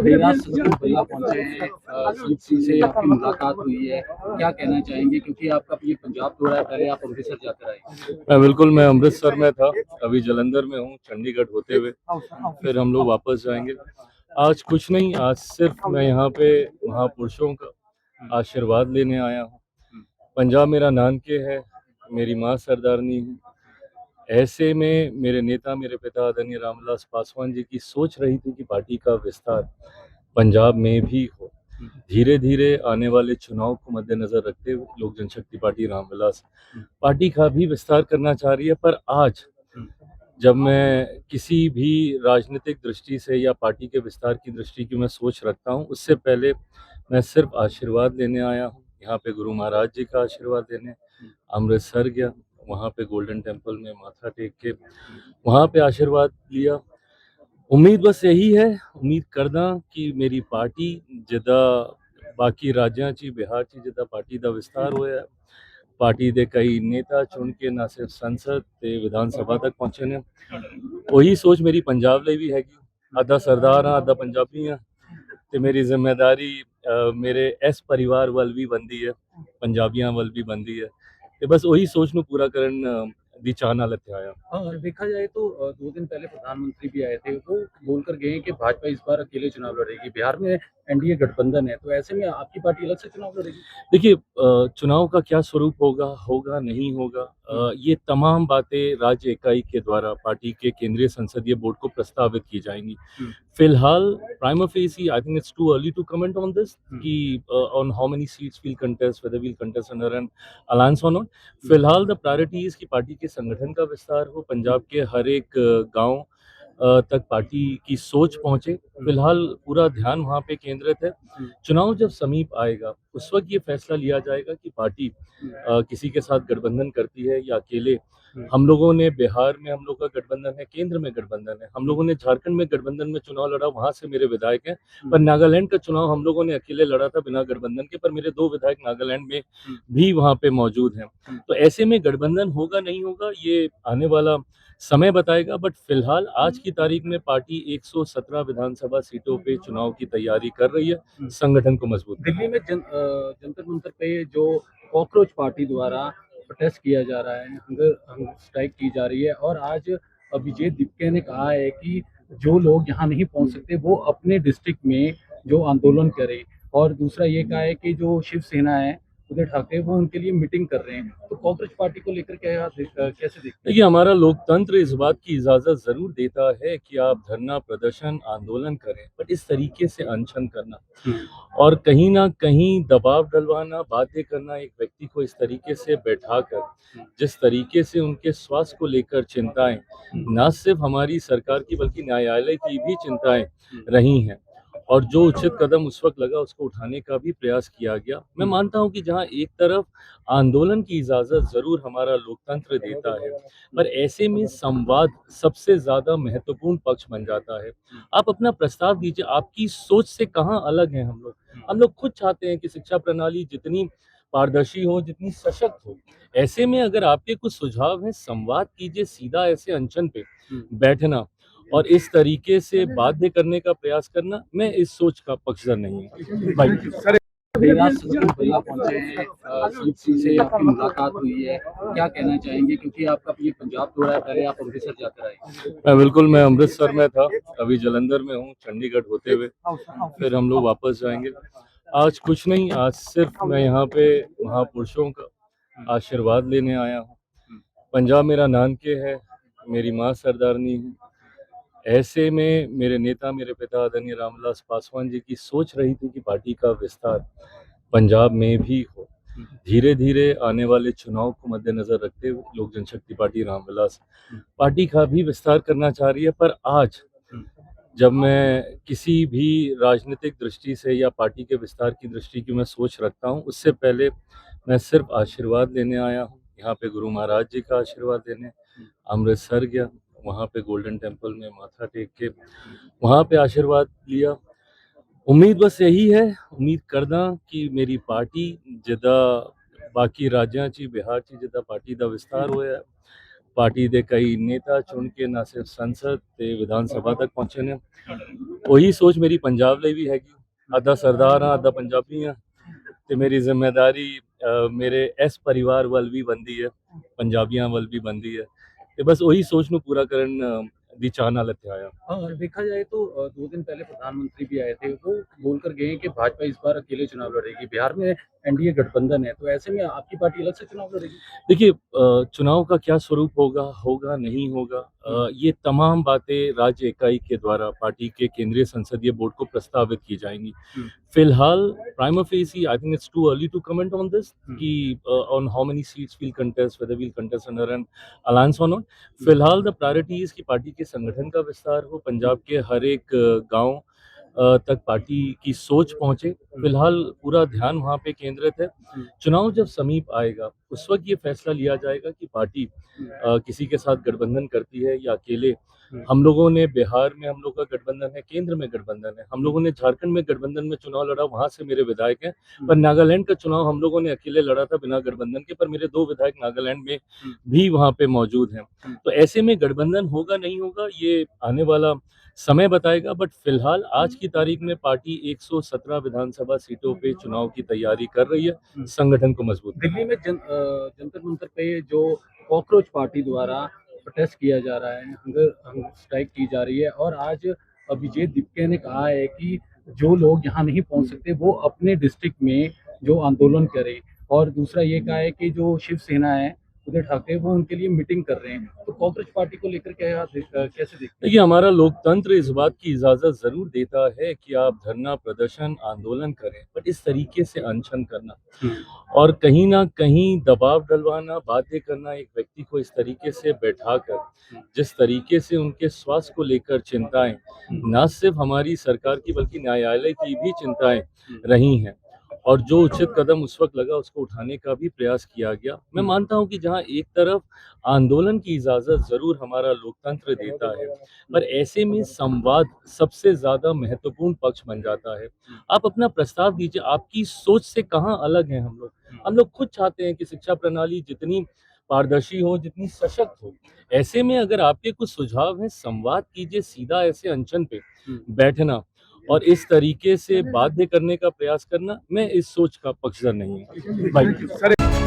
देर रात सचिन बिरला पहुंचे हैं, सुनील से आपकी मुलाकात हुई है, क्या कहना चाहेंगे? क्योंकि आपका ये पंजाब दौरा है, पहले आप अमृतसर जाकर आए। मैं अमृतसर में था, अभी जलंधर में हूँ, चंडीगढ़ होते हुए फिर हम लोग वापस जाएंगे। आज कुछ नहीं, आज सिर्फ मैं यहाँ पे महापुरुषों का आशीर्वाद लेने आया हूँ। पंजाब मेरा नानके है, मेरी माँ सरदारनी है। ऐसे में मेरे नेता, मेरे पिता आदरणीय रामविलास पासवान जी की सोच रही थी कि पार्टी का विस्तार पंजाब में भी हो। धीरे धीरे आने वाले चुनाव को मद्देनजर रखते हुए लोक जनशक्ति पार्टी रामविलास पार्टी का भी विस्तार करना चाह रही है। पर आज जब मैं किसी भी राजनीतिक दृष्टि से या पार्टी के विस्तार की दृष्टि की मैं सोच रखता हूँ, उससे पहले मैं सिर्फ आशीर्वाद लेने आया हूँ। यहाँ पे गुरु महाराज जी का आशीर्वाद लेने अमृतसर गया, वहाँ पे गोल्डन टेम्पल में माथा टेक के वहाँ पे आशीर्वाद लिया। उम्मीद बस यही है, उम्मीद करदा कि मेरी पार्टी जिदा बाकी राज्यों ची बिहार ची जिदा पार्टी का विस्तार होया, पार्टी के कई नेता चुन के ना सिर्फ संसद ते विधान सभा तक पहुंचे ने। वही सोच मेरी पंजाब ਲਈ भी हैगी। आधा सरदार हाँ, आधा पंजाबी हाँ, ते मेरी जिम्मेदारी मेरे इस परिवार ਵੱਲ भी बनती है, पंजाबियों ਵੱਲ भी बनती है। ते बस वही सोच ਨੂੰ पूरा ਕਰਨ ਦੀ ਚਾਹ ਨਾਲ ਇੱਥੇ ਆਇਆ। देखा जाए तो 2 दिन पहले प्रधानमंत्री भी आए थे, वो बोलकर गए हैं कि भाजपा इस बार अकेले चुनाव लड़ेगी, बिहार में एनडीए गठबंधन है, तो ऐसे में आपकी पार्टी अलग से चुनाव लड़ेगी। देखिए, चुनाव का क्या स्वरूप होगा, होगा नहीं होगा, ये तमाम बातें राज्य इकाई के द्वारा पार्टी के केंद्रीय संसदीय बोर्ड को प्रस्तावित की जाएंगी। फिलहाल prima facie I think it's too early to comment on this कि on how many seats will contest, whether will contest under an alliance or not. फिलहाल द प्रायोरिटी इज कि पार्टी के संगठन का विस्तार हो, पंजाब के हर एक गांव तक पार्टी की सोच पहुंचे। फिलहाल पूरा ध्यान वहां पे केंद्रित है। चुनाव जब समीप आएगा उस वक्त ये फैसला लिया जाएगा कि पार्टी किसी के साथ गठबंधन करती है या अकेले। हम लोगों ने बिहार में हम लोग का गठबंधन है, केंद्र में गठबंधन है, हम लोगों ने झारखंड में गठबंधन में चुनाव लड़ा, वहां से मेरे विधायक हैं। पर नागालैंड का चुनाव हम लोगों ने अकेले लड़ा था बिना गठबंधन के, पर मेरे 2 विधायक नागालैंड में भी वहां पे मौजूद हैं। तो ऐसे में गठबंधन होगा नहीं होगा ये आने वाला समय बताएगा। बट फिलहाल आज की तारीख में पार्टी 117 विधानसभा सीटों पे चुनाव की तैयारी कर रही है, संगठन को मजबूत। दिल्ली में जंतर मंतर पे जो कॉकरोच पार्टी द्वारा प्रोटेस्ट किया जा रहा है, हंगर स्ट्राइक की जा रही है, और आज विजय दिप्के ने कहा है कि जो लोग यहाँ नहीं पहुँच सकते वो अपने डिस्ट्रिक्ट में जो आंदोलन करें। और दूसरा ये कहा है कि जो शिवसेना है उद्धव ठाकरे, वो उनके लिए मीटिंग कर रहे हैं। तो कॉकरोच पार्टी को लेकर कैसे देखते हैं? देखिए, हमारा लोकतंत्र इस बात की इजाजत जरूर देता है कि आप धरना प्रदर्शन आंदोलन करें, बट इस तरीके से अनशन करना और कहीं ना कहीं दबाव डलवाना, बातें करना, एक व्यक्ति को इस तरीके से बैठाकर जिस तरीके से उनके स्वास्थ्य को लेकर चिंताएं न सिर्फ हमारी सरकार की बल्कि न्यायालय की भी चिंताएं रही हैं, और जो उचित कदम उस वक्त लगा उसको उठाने का भी प्रयास किया गया। मैं मानता हूं कि जहां एक तरफ आंदोलन की इजाजत जरूर हमारा लोकतंत्र देता है, पर ऐसे में संवाद सबसे ज्यादा महत्वपूर्ण पक्ष बन जाता है। आप अपना प्रस्ताव दीजिए, आपकी सोच से कहाँ अलग हैं हम लोग खुद चाहते हैं कि शिक्षा प्रणाली जितनी पारदर्शी हो, जितनी सशक्त हो। ऐसे में अगर आपके कुछ सुझाव हैं, संवाद कीजिए, सीधा ऐसे अनशन पे बैठना और इस तरीके से बाध्य करने का प्रयास करना, मैं इस सोच का पक्षधर नहीं हूँ। भाई देर रात सचिन बिरला पहुंचे हैं, सुनील से आपकी मुलाकात हुई है, क्या कहना चाहेंगे? क्योंकि आपका ये पंजाब दौरा है, पहले आप अमृतसर जाकर आए। मैं अमृतसर में था, अभी जलंधर में हूँ, चंडीगढ़ होते हुए फिर हम लोग वापस जाएंगे। आज कुछ नहीं, आज सिर्फ मैं यहाँ पे महापुरुषों का आशीर्वाद लेने आया हूँ। पंजाब मेरा नानके है, मेरी माँ सरदारनी है। ऐसे में मेरे नेता, मेरे पिता आदरणीय रामविलास पासवान जी की सोच रही थी कि पार्टी का विस्तार पंजाब में भी हो। धीरे धीरे आने वाले चुनाव को मद्देनजर रखते हुए लोक जनशक्ति पार्टी रामविलास पार्टी का भी विस्तार करना चाह रही है। पर आज जब मैं किसी भी राजनीतिक दृष्टि से या पार्टी के विस्तार की दृष्टि की मैं सोच रखता हूँ, उससे पहले मैं सिर्फ आशीर्वाद लेने आया हूँ। यहाँ पे गुरु महाराज जी का आशीर्वाद लेने अमृतसर गया, वहाँ पे गोल्डन टेम्पल में माथा टेक के वहाँ पे आशीर्वाद लिया। उम्मीद बस यही है, उम्मीद करदा कि मेरी पार्टी जिदा बाकी राज्यों ची बिहार ची जिदा पार्टी का विस्तार होया, पार्टी दे कई नेता चुन के ना सिर्फ संसद ते विधान सभा तक पहुंचे ने वही सोच मेरी पंजाब ਲਈ भी हैगी आधा सरदार हाँ आधा पंजाबी हाँ ਤੇ ਮੇਰੀ ਜ਼ਿੰਮੇਵਾਰੀ ਮੇਰੇ ਇਸ ਪਰਿਵਾਰ ਵੱਲ ਵੀ ਬੰਦੀ ਹੈ ਪੰਜਾਬੀਆਂ ਵੱਲ ਵੀ ਬੰਦੀ ਹੈ ਤੇ ਬਸ ਉਹੀ ਸੋਚ ਨੂੰ ਪੂਰਾ ਕਰਨ ਦੀ ਚਾਹ ਨਾਲ ਇੱਥੇ ਆਇਆ देखा जाए तो 2 दिन पहले प्रधानमंत्री भी आए थे, वो बोलकर गए कि भाजपा इस बार अकेले चुनाव लड़ेगी। बिहार में एनडीए गठबंधन है, तो ऐसे में आपकी पार्टी अलग से चुनाव लड़ेगी? देखिए चुनाव का क्या स्वरूप होगा होगा नहीं होगा ये तमाम बातें राज्य इकाई के द्वारा पार्टी के केंद्रीय संसदीय बोर्ड को प्रस्तावित की जाएंगी। फिलहाल prima facie I think it's too early to comment on this कि on how many seats will contest whether will contest under an alliance or not. फिलहाल द प्रायोरिटी इज कि पार्टी के संगठन का विस्तार हो, पंजाब के हर एक गांव तक पार्टी की सोच पहुंचे। फिलहाल पूरा ध्यान वहाँ पे केंद्रित है। चुनाव जब समीप आएगा उस वक्त ये फैसला लिया जाएगा कि पार्टी किसी के साथ गठबंधन करती है या अकेले। हम लोगों ने बिहार में हम लोग का गठबंधन है, केंद्र में गठबंधन है, हम लोगों ने झारखंड में गठबंधन में चुनाव लड़ा, वहां से मेरे विधायक हैं। पर नागालैंड का चुनाव हम लोगों ने अकेले लड़ा था बिना गठबंधन के, पर मेरे 2 विधायक नागालैंड में भी वहां पे मौजूद हैं। तो ऐसे में गठबंधन होगा नहीं होगा ये आने वाला समय बताएगा। बट फिलहाल आज की तारीख में पार्टी 117 विधानसभा सीटों पे चुनाव की तैयारी कर रही है, संगठन को मजबूत। दिल्ली में जंतर मंतर पे जो कॉकरोच पार्टी द्वारा प्रोटेस्ट किया जा रहा है, हंगर स्ट्राइक की जा रही है, और आज विजय दिप्के ने कहा है कि जो लोग यहाँ नहीं पहुँच सकते वो अपने डिस्ट्रिक्ट में जो आंदोलन करें। और दूसरा ये कहा है कि जो शिवसेना है उद्धव ठाकरे वो उनके लिए मीटिंग कर रहे हैं। तो कॉकरोच पार्टी को लेकर कैसे देखते हैं? देखिए हमारा लोकतंत्र इस बात की इजाजत जरूर देता है कि आप धरना प्रदर्शन आंदोलन करें, बट इस तरीके से अनशन करना और कहीं ना कहीं दबाव डलवाना, बातें करना, एक व्यक्ति को इस तरीके से बैठाकर जिस तरीके से उनके स्वास्थ्य को लेकर चिंताएं न सिर्फ हमारी सरकार की बल्कि न्यायालय की भी चिंताएं रही हैं, और जो उचित कदम उस वक्त लगा उसको उठाने का भी प्रयास किया गया। मैं मानता हूं कि जहां एक तरफ आंदोलन की इजाजत जरूर हमारा लोकतंत्र देता है, पर ऐसे में संवाद सबसे ज्यादा महत्वपूर्ण पक्ष बन जाता है। आप अपना प्रस्ताव दीजिए, आपकी सोच से कहां अलग हैं हम लोग खुद चाहते हैं कि शिक्षा प्रणाली जितनी पारदर्शी हो, जितनी सशक्त हो। ऐसे में अगर आपके कुछ सुझाव हैं, संवाद कीजिए, सीधा ऐसे अनशन पे बैठना और इस तरीके से बाध्य करने का प्रयास करना, मैं इस सोच का पक्षधर नहीं हूँ।